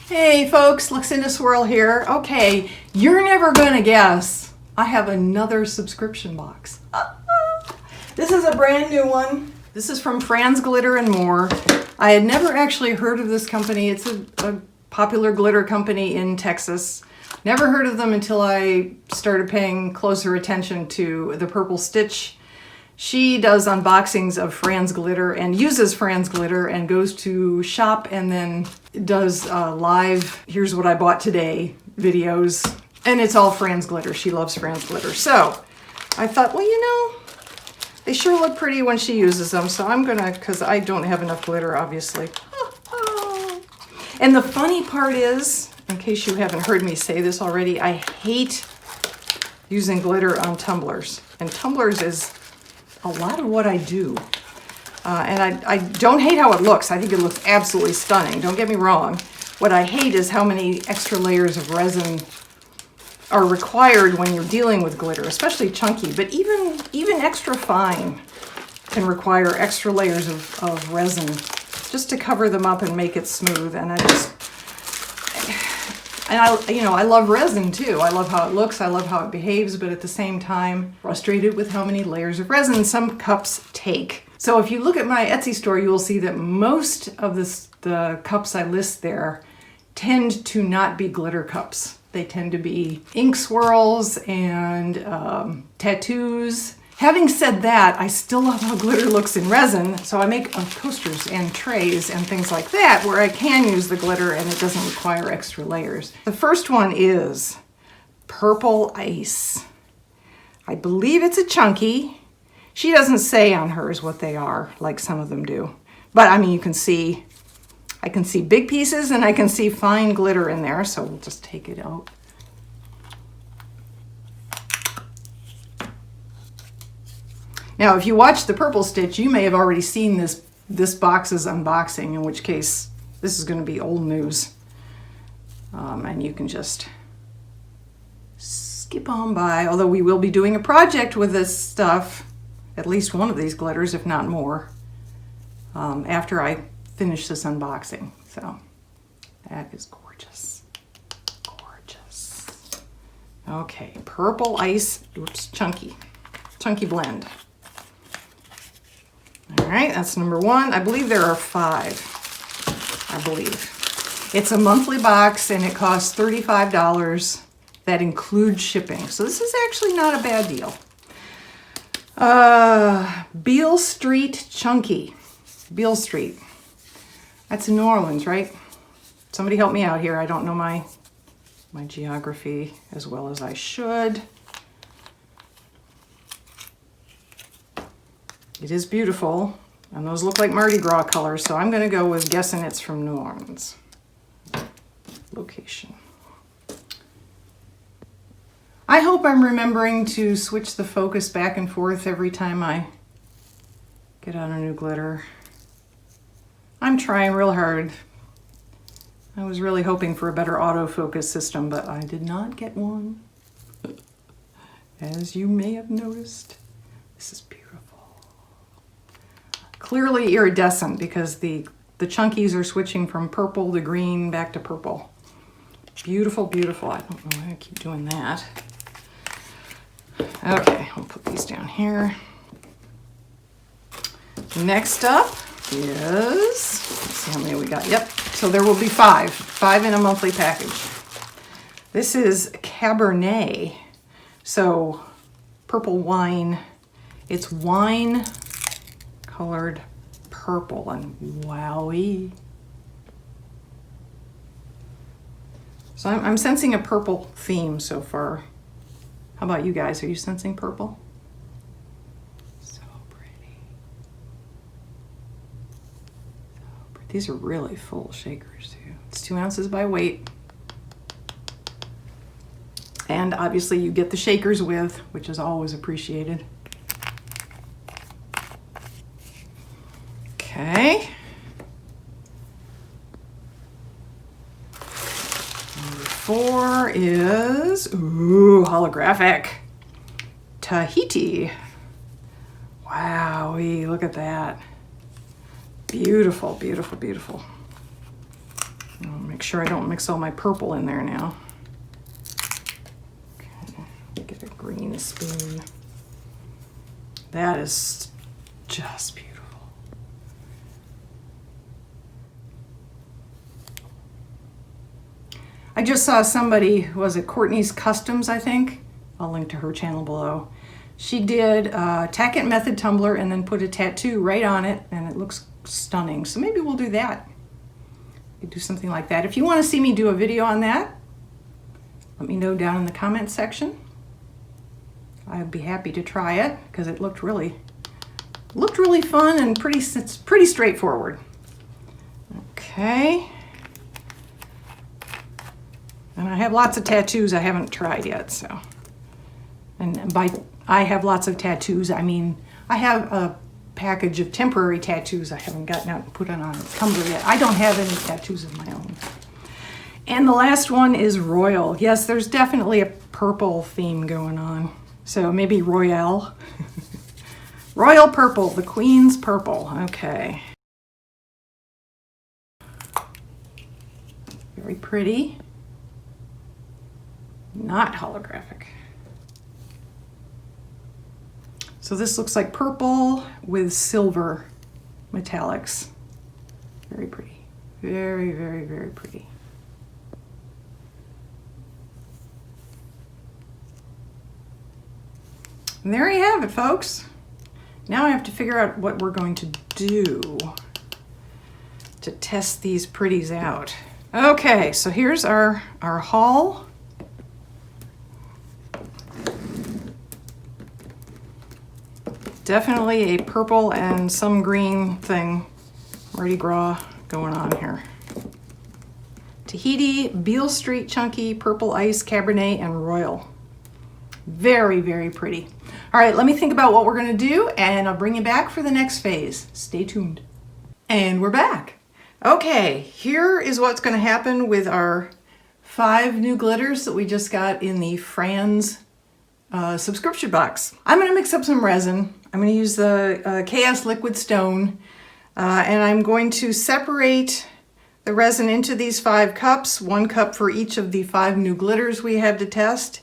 Hey folks, Luxinda Swirl here. Okay, you're never gonna guess. I have another subscription box. This is a brand new one. This is from Fran's Glitter and More. I had never actually heard of this company. It's a popular glitter company in Texas. Never heard of them until I started paying closer attention to the Purple Stitch. She does unboxings of Fran's glitter and uses Fran's glitter and goes to shop and then does live, here's what I bought today videos. And it's all Fran's glitter. She loves Fran's glitter. So I thought, well, you know, they sure look pretty when she uses them. So I'm gonna, because I don't have enough glitter, obviously. And the funny part is, in case you haven't heard me say this already, I hate using glitter on tumblers. And tumblers is a lot of what I do. And I don't hate how it looks. I think it looks absolutely stunning. Don't get me wrong. What I hate is how many extra layers of resin are required when you're dealing with glitter, especially chunky, but even extra fine can require extra layers of resin just to cover them up and make it smooth. And I love resin too. I love how it looks, I love how it behaves, but at the same time, frustrated with how many layers of resin some cups take. So if you look at my Etsy store, you will see that most of the cups I list there tend to not be glitter cups. They tend to be ink swirls and tattoos. Having said that, I still love how glitter looks in resin, so I make coasters and trays and things like that where I can use the glitter and it doesn't require extra layers. The first one is Purple Ice. I believe it's a chunky. She doesn't say on hers what they are, like some of them do. But I mean, you can see, I can see big pieces and I can see fine glitter in there, so we'll just take it out. Now, if you watch the Purple Stitch, you may have already seen this box's unboxing, in which case this is going to be old news. And you can just skip on by, although we will be doing a project with this stuff, at least one of these glitters, if not more, after I finish this unboxing. So that is gorgeous. Gorgeous. Okay, Purple Ice, oops, chunky blend. All right, that's number one. I believe there are 5, I believe. It's a monthly box and it costs $35. That includes shipping. So this is actually not a bad deal. Beale Street Chunky. Beale Street. That's in New Orleans, right? Somebody help me out here. I don't know my geography as well as I should. It is beautiful, and those look like Mardi Gras colors, so I'm going to go with guessing it's from New Orleans. Location. I hope I'm remembering to switch the focus back and forth every time I get out a new glitter. I'm trying real hard. I was really hoping for a better autofocus system, but I did not get one. As you may have noticed, this is beautiful. Clearly iridescent because the chunkies are switching from purple to green back to purple. Beautiful, beautiful. I don't know why I keep doing that. Okay, I'll put these down here. Next up is, let's see how many we got. Yep, so there will be 5 in a monthly package. This is Cabernet. So purple wine. It's wine colored purple, and wowie. So I'm sensing a purple theme so far. How about you guys? Are you sensing purple? So pretty. So pretty. These are really full shakers too. It's 2 ounces by weight. And obviously you get the shakers with, which is always appreciated. Okay. Number 4 is, ooh, holographic. Tahiti. Wowee, look at that. Beautiful, beautiful, beautiful. I'll make make sure I don't mix all my purple in there now. Okay, get a green spoon. That is just beautiful. I just saw somebody, was it Courtney's Customs, I think? I'll link to her channel below. She did a tack it method tumbler and then put a tattoo right on it, and it looks stunning. So maybe we'll do that. We do something like that. If you want to see me do a video on that, let me know down in the comments section. I'd be happy to try it because it looked really fun and it's pretty straightforward. Okay. And I have lots of tattoos I haven't tried yet, so. And by I have lots of tattoos, I mean I have a package of temporary tattoos I haven't gotten out and put on a tumbler yet. I don't have any tattoos of my own. And the last one is Royal. Yes, there's definitely a purple theme going on. So maybe Royale. Royal purple, the Queen's purple. Okay. Very pretty. Not holographic. So this looks like purple with silver metallics. Very pretty. Very, very, very pretty. And there you have it, folks. Now I have to figure out what we're going to do to test these pretties out. Okay, so here's our haul. Definitely a purple and some green thing, Mardi Gras going on here. Tahiti, Beale Street Chunky, Purple Ice, Cabernet, and Royal. Very, very pretty. All right, let me think about what we're gonna do and I'll bring you back for the next phase. Stay tuned. And we're back. Okay, here is what's gonna happen with our 5 new glitters that we just got in the Fran's subscription box. I'm gonna mix up some resin. I'm gonna use the KS Liquid Stone and I'm going to separate the resin into these 5 cups, 1 cup for each of the 5 new glitters we have to test.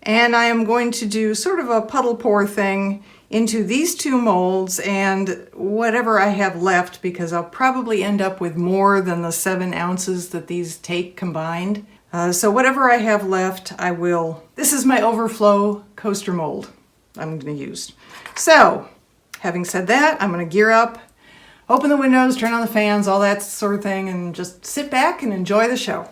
And I am going to do sort of a puddle pour thing into these 2 molds and whatever I have left, because I'll probably end up with more than the 7 ounces that these take combined. So whatever I have left, I will. This is my overflow coaster mold I'm going to use. So having said that, I'm going to gear up, open the windows, turn on the fans, all that sort of thing, and just sit back and enjoy the show.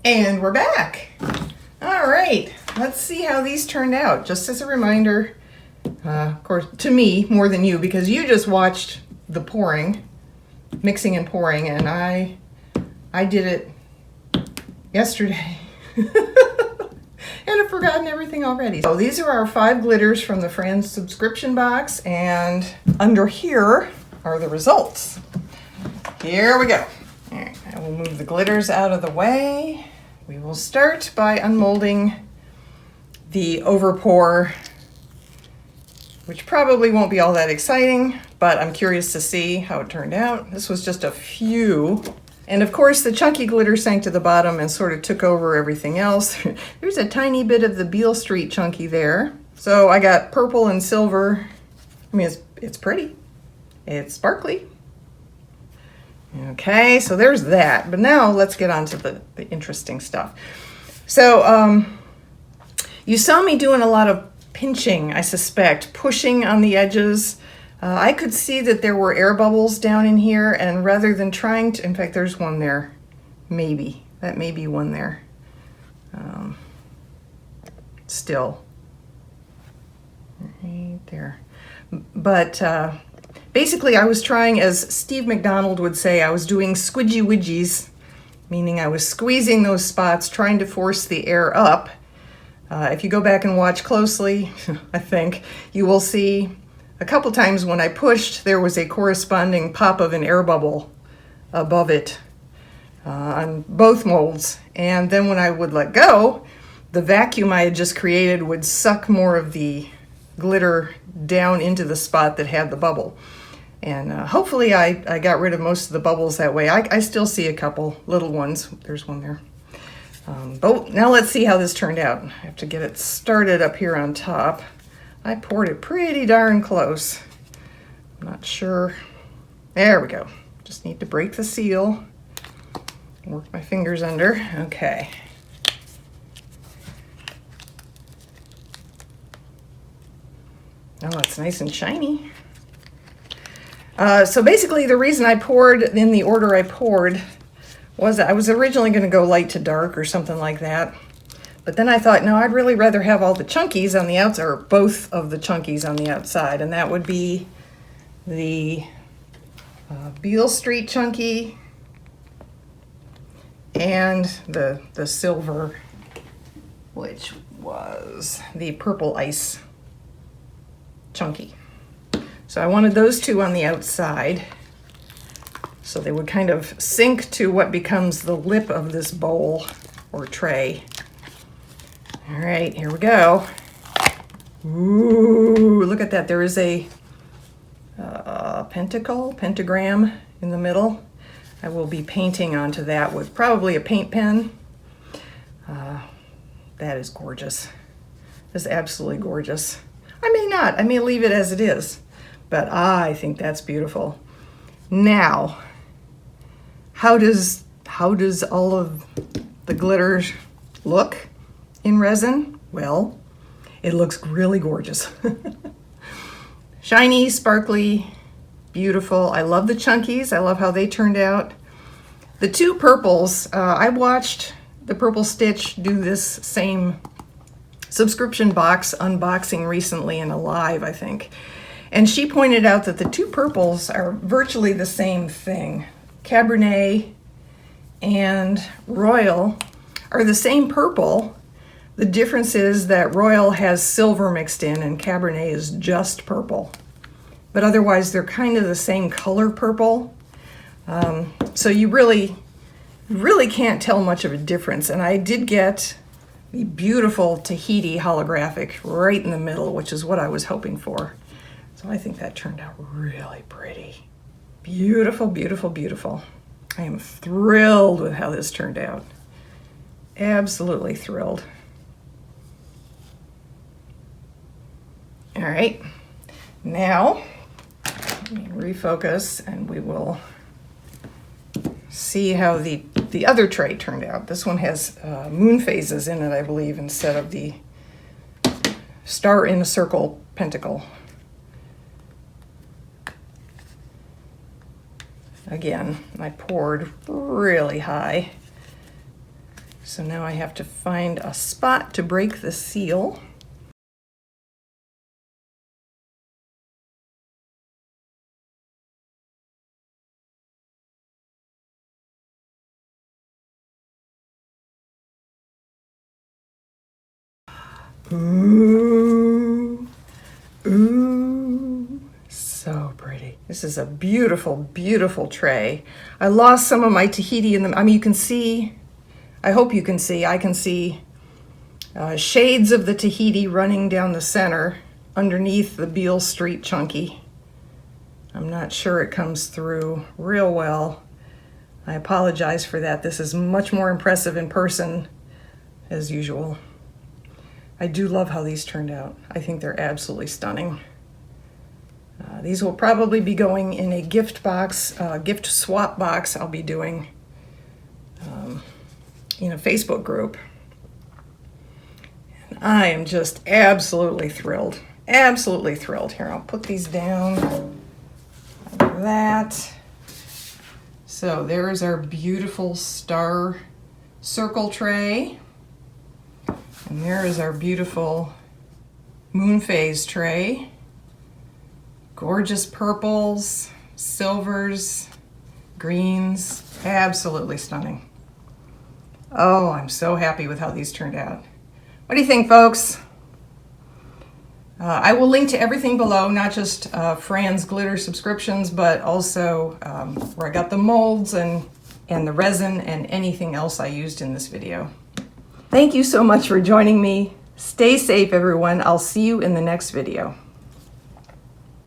And we're back. All right, let's see how these turned out. Just as a reminder, of course, to me more than you, because you just watched the pouring, mixing and pouring, and I did it yesterday. And I've forgotten everything already. So these are our 5 glitters from the Fran subscription box, and under here are the results. Here we go. All right, I will move the glitters out of the way. We will start by unmolding the overpour, which probably won't be all that exciting, but I'm curious to see how it turned out. This was just a few. And of course, the chunky glitter sank to the bottom and sort of took over everything else. There's a tiny bit of the Beale Street chunky there. So I got purple and silver. I mean, it's pretty. It's sparkly. Okay, so there's that. But now let's get on to the interesting stuff. So you saw me doing a lot of pinching, I suspect, pushing on the edges. I could see that there were air bubbles down in here, and rather than trying to, in fact, there's one there, maybe. That may be one there. Still. Right there. But basically I was trying, as Steve McDonald would say, I was doing squidgy widgies, meaning I was squeezing those spots, trying to force the air up. If you go back and watch closely, I think, you will see a couple times when I pushed, there was a corresponding pop of an air bubble above it on both molds. And then when I would let go, the vacuum I had just created would suck more of the glitter down into the spot that had the bubble. And hopefully I got rid of most of the bubbles that way. I still see a couple little ones. There's one there. But now let's see how this turned out. I have to get it started up here on top. I poured it pretty darn close. I'm not sure. There we go. Just need to break the seal. Work my fingers under. Okay. Oh, it's nice and shiny. So basically the reason I poured in the order I poured was that I was originally going to go light to dark or something like that. But then I thought, no, I'd really rather have all the chunkies on the outside, or both of the chunkies on the outside, and that would be the Beale Street chunky and the silver, which was the purple ice chunky. So I wanted those two on the outside, so they would kind of sink to what becomes the lip of this bowl or tray. All right, here we go. Ooh, look at that. There is a pentagram in the middle. I will be painting onto that with probably a paint pen. That is gorgeous. That's absolutely gorgeous. I may not. I may leave it as it is, but I think that's beautiful. Now, how does all of the glitter look in resin? Well, it looks really gorgeous. Shiny, sparkly, beautiful. I love the chunkies. I love how they turned out. The two purples, I watched the Purple Stitch do this same subscription box unboxing recently in a live, I think. And she pointed out that the two purples are virtually the same thing. Cabernet and Royal are the same purple. The difference is that Royal has silver mixed in and Cabernet is just purple. But otherwise they're kind of the same color purple. So you really can't tell much of a difference. And I did get the beautiful Tahiti holographic right in the middle, which is what I was hoping for. So I think that turned out really pretty. Beautiful, beautiful, beautiful. I am thrilled with how this turned out. Absolutely thrilled. All right, now let me refocus and we will see how the other tray turned out. This one has moon phases in it, I believe, instead of the star in a circle pentacle. Again, I poured really high So now I have to find a spot to break the seal. Ooh, ooh, so pretty. This is a beautiful, beautiful tray. I lost some of my Tahiti in the, you can see, I hope you can see, I can see shades of the Tahiti running down the center underneath the Beale Street Chunky. I'm not sure it comes through real well. I apologize for that. This is much more impressive in person as usual. I do love how these turned out. I think they're absolutely stunning. These will probably be going in a gift box, gift swap box I'll be doing in a Facebook group. And I am just absolutely thrilled. Absolutely thrilled. Here, I'll put these down like that. So there's our beautiful star circle tray. And there is our beautiful moon phase tray. Gorgeous purples, silvers, greens, absolutely stunning. Oh, I'm so happy with how these turned out. What do you think, folks? I will link to everything below, not just Fran's glitter subscriptions, but also where I got the molds and the resin and anything else I used in this video. Thank you so much for joining me. Stay safe, everyone. I'll see you in the next video.